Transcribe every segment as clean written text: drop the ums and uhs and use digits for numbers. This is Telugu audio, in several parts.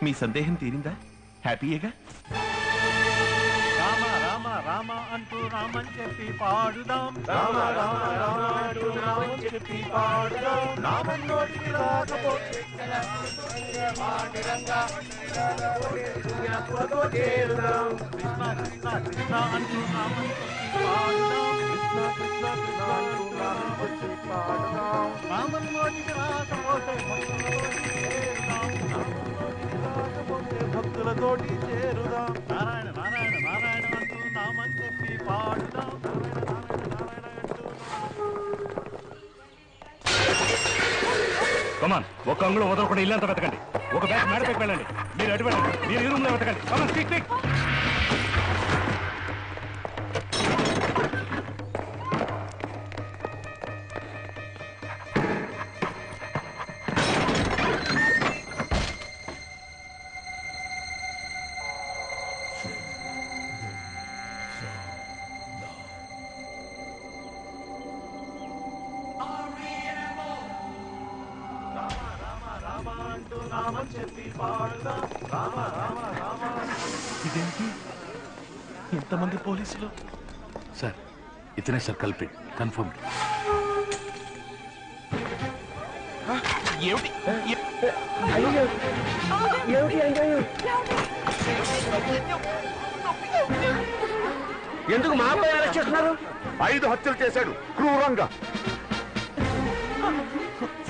మీ సందేహం తీరిందా? హ్యాపీయేగా? రామ రామ రామ అంటూ రామని చెప్పి పాడుదాం, రామ రామ రామ అంటూ రామని చెప్పి పాడుదాం. రామన్ నోటికి రాకపోతే చేరుదాం. కృష్ణ కృష్ణ కృష్ణ అంటూ రామని చెప్పి పాడుదాం, కృష్ణ కృష్ణ కృష్ణ అంటూ రామని చెప్పి పాడుదాం. రామన్ నోటికి రాకపోతే భక్తులతోటి చేరుదాం. నారాయణ నారాయణ నారాయణ అంటూ నామని చెప్పి పాడుదాం, నారాయణ నారాయణ అంటూ. కమాన్, ఒక్క అంగుళం వదలకుండా ఇల్లంతా వెతకండి. ఒక బ్యాగ్ మేడపైకి వెళ్ళండి. మీరు అటు వెళ్ళండి. మీరు ఈ రూమ్ లో వెతకండి. కమాన్, క్విక్ క్విక్. ఇదేంటి ఇంతమంది పోలీసులు? సార్, ఇతనే సార్ కల్పిట్, కన్ఫర్మ్. ఏమిటి? ఎందుకు మా అబ్బాయి అరెస్ట్ చేస్తున్నారు? 5 హత్యలు చేశాడు క్రూరంగా.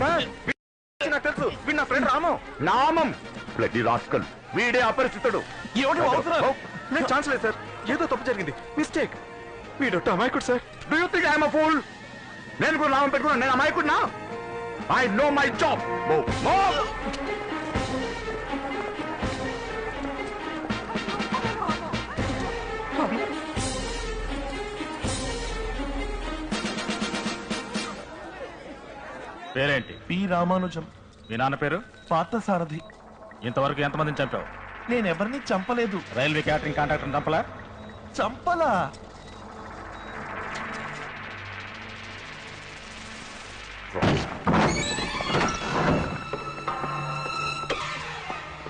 సార్ నాకు తెలుసు, వీడు నా ఫ్రెండ్ రాము. నామం బ్లడీ రాస్కల్, వీడే అపరిచితుడు. నేను ఛాన్స్ లేదు సార్, ఏదో తప్పు జరిగింది, మిస్టేక్. వీడొట్టు అమాయకుడు sir. Do you think I'm a fool? నేను కూడా నామం పెట్టుకున్నాను, నేను అమాయకుడినా? I know my job. పేరేంటి? పి రామానుజం. మీ నాన్న పేరు? పార్థసారథి. ఇంతవరకు ఎంతమందిని చంపావు? నేనెవరిని చంపలేదు. రైల్వే క్యాటరింగ్ కాంట్రాక్టర్ చంపలా? చంపలా.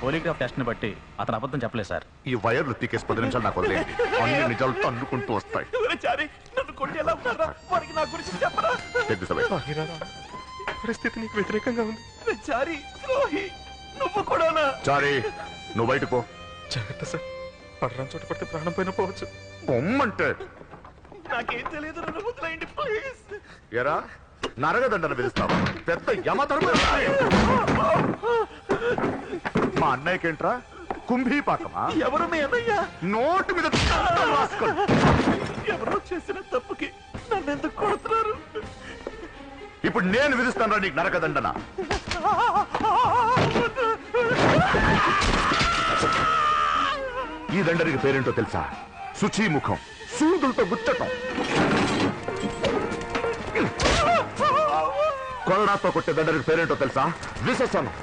పోలీగ్రాఫ్ టెస్ట్ ని బట్టి అతను అబద్ధం చెప్పలేదు సార్. ఈ వైర్లు తీకేసి 10 నిమిషాలు నాకు వదిలేయండి. అన్ని నిజాలు తన్నుకుంటూ వస్తాయి. నన్ను కొట్టేలా ఉన్నారా? వారికి నా గురించి చెప్పరా? పరిస్థితి నీకు వ్యతిరేకంగా ఉంది. చారి ద్రోహి, నువ్వు కూడానా? చారీ, నువ్వు బయట పో. జాగ్రత్త సార్, పడరాని చోట పడితే ప్రాణం పోయినా పోవచ్చు. పొమ్మంటే నాకేం తెలియదు, నన్ను వదిలేయండి ప్లీజ్. ఎరా, నరగదండన విధిస్తావా? పెద్ద యమధర్మ. మా అన్నయ్యకేంట్రా కుంభీపాకమా? ఎవరు మీ అన్నయ్య? నోటు మీద రాసుకో. ఎవరో చేసిన తప్పుకి నన్ను ఎందుకు కొడుతున్నారు? ఇప్పుడు నేను విధిస్తాను నీకు నరకదండన. ఈ దండనికి పేరేంటో తెలుసా? శుచీముఖం, సూదులతో గుచ్చటం. కొరడాతో కొట్టే దండనికి పేరేంటో తెలుసా? విశసనం.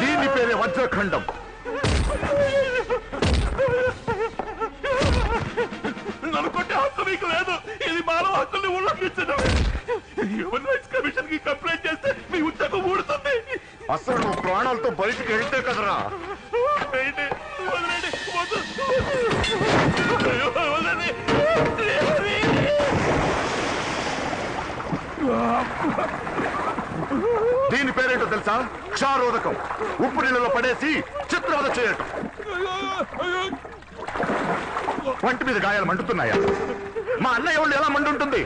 దీని పేరే వజ్రఖండం. నన్ను కొట్టే హక్కు మీకు లేదు. ఇది మానవ హక్కుల్ని ఉల్లంఘించడం. హ్యూమన్ రైట్స్ కమిషన్ కి కంప్లైంట్ చేస్తే మీ ఉద్యోగం ఊడుతుంది. అసలు నువ్వు ప్రాణాలతో బయటికి వెళ్తే కదరా. వదలండి, వదలండి, వదలండి. దీని పేరేంటో తెలుసా? క్షారోదకం. ఉప్పు నీళ్ళలో పడేసి చిత్రవద చేయటం. వంటి మీద గాయాలు మండుతున్నాయా? మా అన్నయ్య వాళ్ళు ఎలా మండుంటుంది?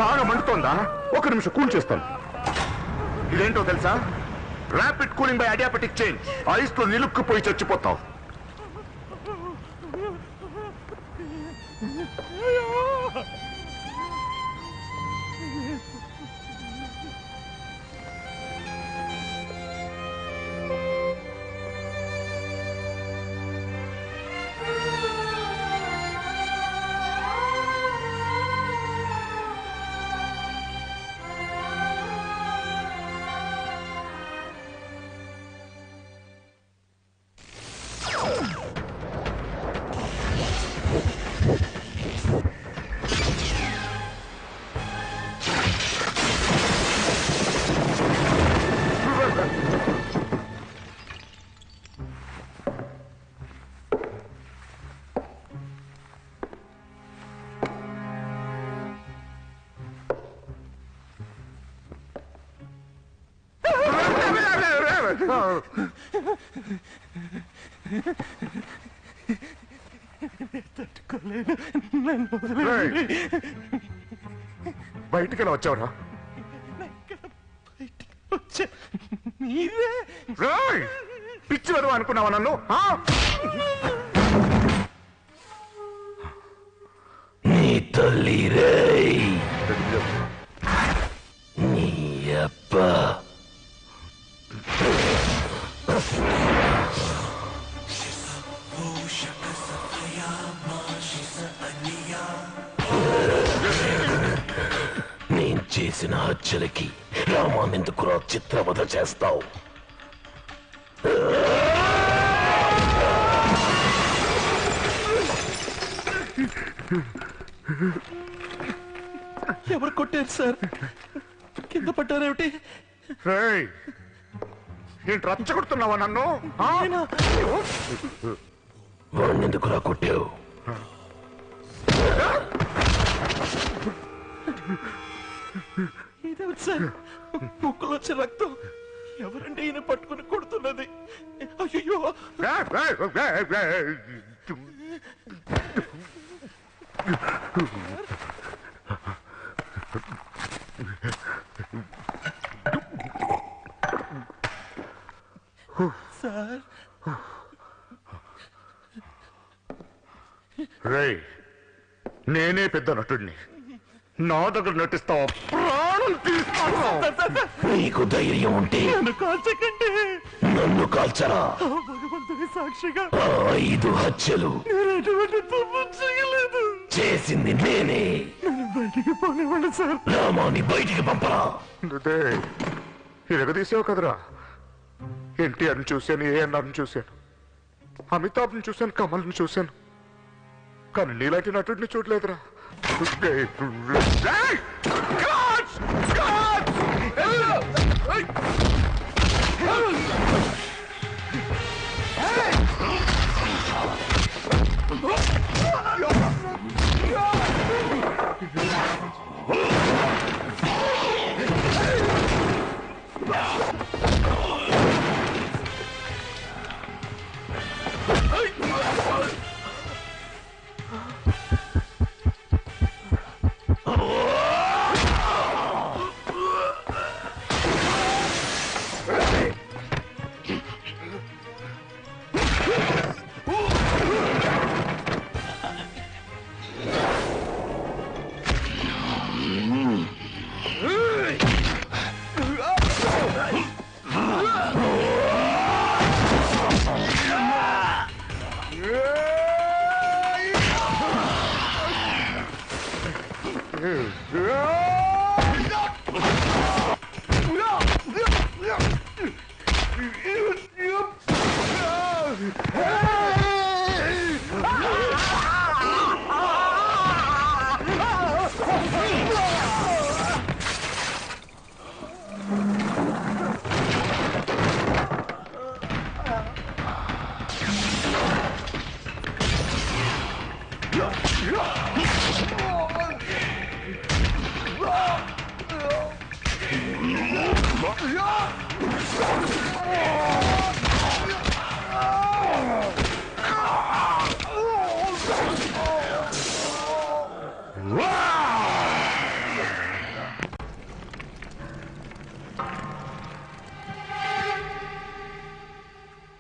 బాగా మండుతోందా? 1 నిమిషం కూల్ చేస్తాను. ఇదేంటో తెలుసా? Rapid cooling by adiabatic change. Ice లో నిలుక్కుపోయి చచ్చిపోతావు. బయటికి ఎలా వచ్చావురా? పిచ్చి వెదవ అనుకున్నావా నన్ను? నీ తల్లి రేయ్, నీ అప్ప నేను చేసిన హత్యలకి రామానెందుకురా చిత్రవధ చేస్తావు? ఎవరు కొట్టారు సార్? కింద పడ్డారేమిటి? ఏంటి రచ్చగొడుతున్నావా నన్ను? వాణ్ణెందుకురా కొట్టావు? ఇదేమిటి సార్? ముక్కులోంచి రక్తం. ఎవరంటే ఈయన పట్టుకుని కొడుతున్నది? అయ్యో! సార్ రేయ్, నేనే పెద్ద నటుడిని. నా దగ్గర నటిస్తావా? ప్రాణం తీస్తావా? నీకు ధైర్యం ఉంటే నన్ను కాల్చకండి. నన్ను కాల్చరా? భగవంతుని సాక్షిగా 5 హత్యలు నేను ఎటువంటి తప్పు చేయలేదు. చేసింది నేనే. నన్ను బయటికి పోనివ్వండి సార్. రామాన్ని బయటికి పంపరా. ఎరగదీసావు కదరా. ఎన్టీఆర్ని చూశాను, ఏఎన్ఆర్ని చూశాను, అమితాబ్ని చూశాను, కమల్ని చూశాను, కానీ నీలాంటి నటుడిని చూడలేదురా.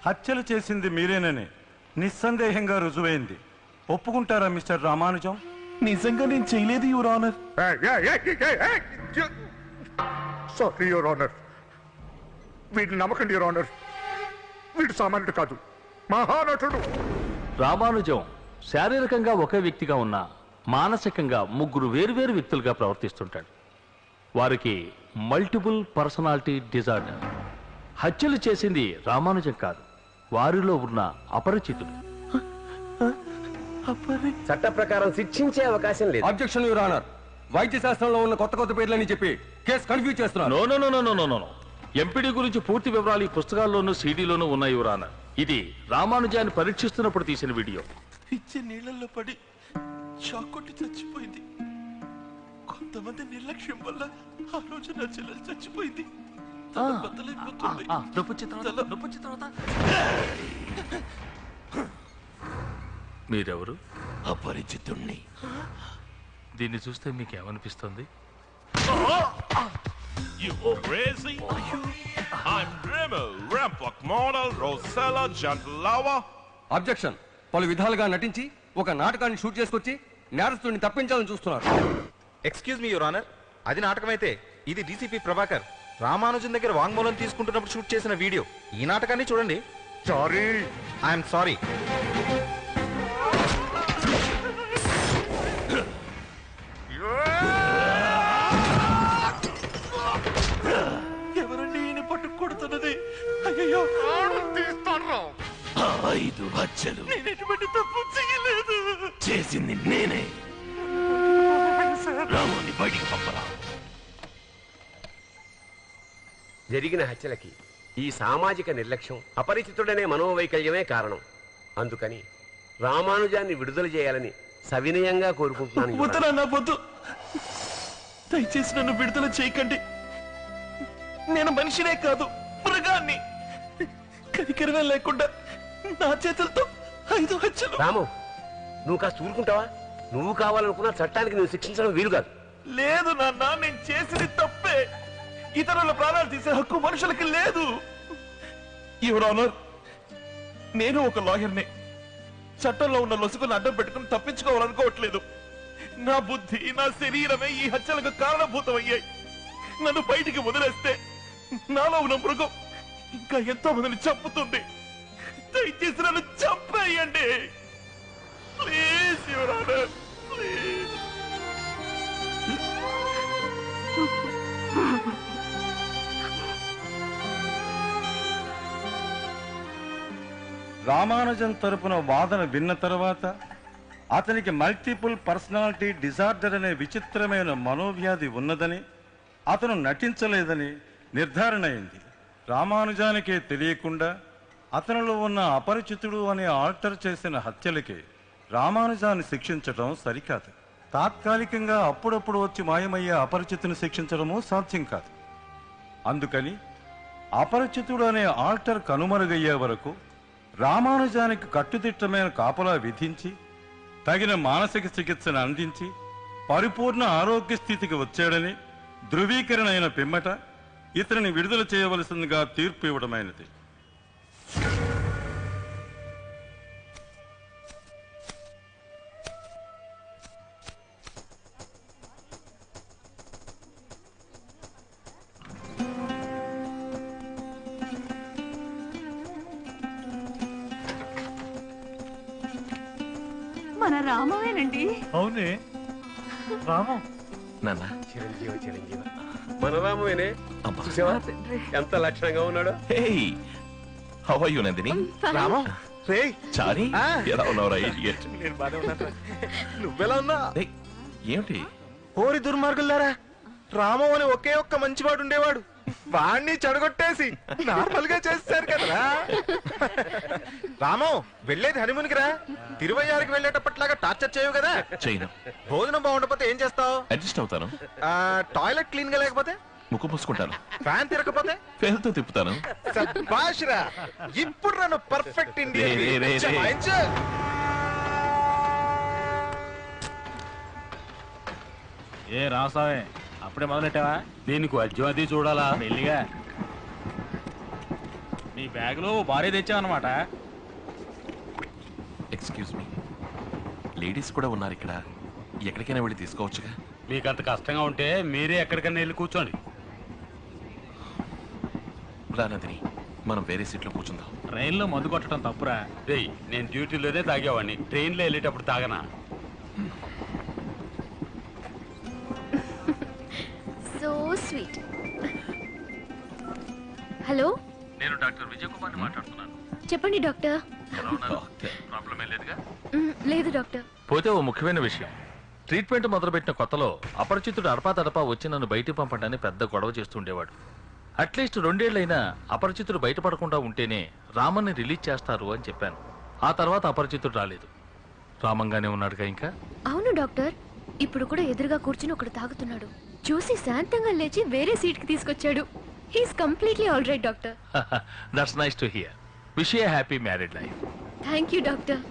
హత్యలు చేసింది మీరేనని నిస్సందేహంగా రుజువైంది. ఒప్పుకుంటారా మిస్టర్ రామానుజం? నిజంగా నేను చేయలేదు your honour. Sorry your honour. వీడిని నమ్మకండి యువర్ ఆనర్. వీడు సామాన్యుడు కాదు, మహానటుడు. రామానుజం శారీరకంగా ఒకే వ్యక్తిగా ఉన్న మానసికంగా 3 వేర్వేరు వ్యక్తులుగా ప్రవర్తిస్తుంటాడు. వారికి మల్టిపుల్ పర్సనాలిటీ డిజార్డర్. హత్యలు చేసింది రామానుజం కాదు, వారిలో ఉన్న అపరిచితుడు. చట్ట ప్రకారం శిక్షించే అవకాశం లేదు. Objection your honour. వైద్య శాస్త్రంలో ఉన్న కొత్త పేర్లని చెప్పి కేసు కన్ఫ్యూజ్ చేస్తున్నారు. No no no no no no. MPD గురించి పూర్తి వివరాలు ఈ పుస్తకాల్లోనూ సీడీలోనూ ఉన్నాయి యువర్ ఆనర్. ఇది రామానుజాన్ని పరీక్షిస్తున్నప్పుడు తీసిన వీడియో. ఇచ్చే నీళ్ళల్లో పడి షాక్ కొట్టి చచ్చిపోయింది. కొంతమంది నిర్లక్ష్యం వల్ల ఆ రోజు నా చెల్లెలు చచ్చిపోయింది. మీరెవరు? అపరిచితుణ్ణి. దీన్ని చూస్తే మీకేమనిపిస్తుంది? You crazy? I'm Dremel, Rampak model, Rosella, Jantlava. Objection. పలు విధాలుగా నటించి ఒక నాటకాన్ని షూట్ చేసుకొచ్చి నేరస్తుడిని తప్పించాలని చూస్తున్నారు. ఎక్స్క్యూజ్ మీ యువర్ ఆనర్, అది నాటకమైతే ఇది డీసీపీ ప్రభాకర్ రామానుజన్ దగ్గర వాంగ్మూలం తీసుకుంటున్నప్పుడు షూట్ చేసిన వీడియో. ఈ నాటకాన్ని చూడండి. Sorry, I'm sorry. ఎవరండి ఈయన పట్టుకొడుతున్నది? అయ్యో, తీస్తాను. 5 హత్యలు నేను ఎటువంటి తప్పు చేయలేదు. చేసింది నేనే. రాముని బయటికి పంపరా. జరిగిన హత్యలకి ఈ సామాజిక నిర్లక్ష్యం, అపరిచితుడనే మనోవైకల్యమే కారణం. అందుకని రామానుజాన్ని విడుదల చేయాలని సవినయంగా కోరుకుంటున్నాను. వద్దునా వద్దు, దయచేసి నన్ను విడుదల చేయకండి. నేను మనిషినే కాదు, మృగాన్ని. కనికరమే లేకుండా నా చేతులతో 5 హత్యలు. రాము, నువ్వు కాస్త ఊరుకుంటావా? నువ్వు కావాలనుకున్న చట్టానికి నువ్వు శిక్షించడం వీలు కాదు. లేదు నాన్న, నేను చేసింది తప్పే. ఇతరుల ప్రాణాలు తీసే హక్కు మనుషులకి లేదు. యువర్ ఆనర్, నేను ఒక లాయర్ని. చట్టంలో ఉన్న లొసుకుని అడ్డం పెట్టుకుని తప్పించుకోవాలనుకోవట్లేదు. నా బుద్ధి, నా శరీరమే ఈ హత్యలకు కారణభూతమయ్యాయి. నన్ను బయటికి వదిలేస్తే నాలో ఉన్న మృగం ఇంకా ఎంతో మందిని చంపుతుంది. దయచేసి నన్ను చంపేయండి please, your honour, please. Ramanujan తరపున వాదన విన్న తర్వాత అతనికి మల్టిపుల్ పర్సనాలిటీ డిజార్డర్ అనే విచిత్రమైన మనోవ్యాధి ఉన్నదని, అతను నటించలేదని నిర్ధారణ అయింది. రామానుజానికే తెలియకుండా అతనిలో ఉన్న అపరిచితుడు అనే ఆల్టర్ చేసిన హత్యలకి రామానుజాన్ని శిక్షించడం సరికాదు. తాత్కాలికంగా అప్పుడప్పుడు వచ్చి మాయమయ్యే అపరిచితుని శిక్షించడము సాధ్యం కాదు. అందుకని అపరిచితుడు అనే ఆల్టర్ కనుమరుగయ్యే వరకు రామానుజానికి కట్టుదిట్టమైన కాపలా విధించి తగిన మానసిక చికిత్సను అందించి పరిపూర్ణ ఆరోగ్య స్థితికి వచ్చాడని ధృవీకరణ అయిన పిమ్మట ఇతనిని విడుదల చేయవలసిందిగా తీర్పు ఇవ్వడమైనది. మన రామవేనండి. అవునే రామం. నాన్న, చిరంజీవి చిరంజీవి మన రామవేనే. చూసావా ఎంత లక్షణంగా ఉన్నాడు? Hey, how are you, Nandini? రామం, రే చారి, ఎలా ఉన్నావురా idiot? నేను బానే ఉన్నా. నువ్వెలా ఉన్నా? Hey, ఏమిటి? ఓరి దుర్మార్గులారా, రామం అని ఒకే ఒక్క మంచివాడు ఉండేవాడు. వాణ్ణి చెడగొట్టేసి నార్మల్ గా చేస్తారు కదరా. రామం, వెళ్ళేది హనీమూన్కి రా. తిరువయ్యారికి వెళ్ళేటప్పట్లాగా టార్చర్ చేయవు కదా. చేయను. భోజనం బాగుండకపోతే ఏం చేస్తావు? అడ్జస్ట్ అవుతాను. టాయిలెట్ క్లీన్ గా లేకపోతే? ముక్కు పూసుకుంటాను. ఫ్యాన్ తిరగకపోతే? పేరుతో తిప్పుతాను. శభాష్ రా, ఇప్పుడు నన్ను పర్ఫెక్ట్ ఇండియా. రే, రే, రే, రే. ఏ రాసావే, అప్పుడే మొదలెట్టావా? దీనికి వద్యం అది చూడాలా? మెల్లిగా. నీ బ్యాగులో భారీ తెచ్చావన్నమాట. ఎక్స్క్యూజ్ మీ, లేడీస్ కూడా ఉన్నారు ఇక్కడ. ఎక్కడికైనా వెళ్ళి తీసుకోవచ్చుగా? మీకు అంత కష్టంగా ఉంటే మీరే ఎక్కడికైనా వెళ్ళి కూర్చోండి. రా నందిని, మనం వేరే సీట్లో కూర్చుందాం. ట్రైన్లో మందు కొట్టడం తప్పురా. రేయ్, నేను డ్యూటీలోనే తాగేవాడిని, ట్రైన్లో వెళ్ళేటప్పుడు తాగనా? So sweet. హలో, నేను డాక్టర్ విజయ్ కుమార్ని మాట్లాడుతున్నాను. చెప్పండి డాక్టర్. ప్రాబ్లం ఏం లేదుగా? లేదు డాక్టర్. పోతే ఓ ముఖ్యమైన విషయం. ట్రీట్మెంట్ మొదలుపెట్టిన కొత్తలో అపరిచితుడు అడపాతడపా వచ్చి నన్ను బయటికి పంపడాన్ని పెద్ద గొడవ చేస్తుండేవాడు. అట్లీస్ట్ 2 ఏళ్లైనా అపరిచితుడు బయటపడకుండా ఉంటేనే రామన్ని రిలీజ్ చేస్తారు అని చెప్పాను. ఆ తర్వాత అపరిచితుడు రాలేదు. రామంగానే ఉన్నాడుగా ఇంకా. అవును డాక్టర్, ఇప్పుడు కూడా ఎదురుగా కూర్చుని ఒకడు తాగుతున్నాడు. చూసి శాంతంగా లేచి వేరే సీట్ కి తీసుకొచ్చాడు. He's completely all right doctor. That's nice to hear. Wish you happy married life. Thank you doctor.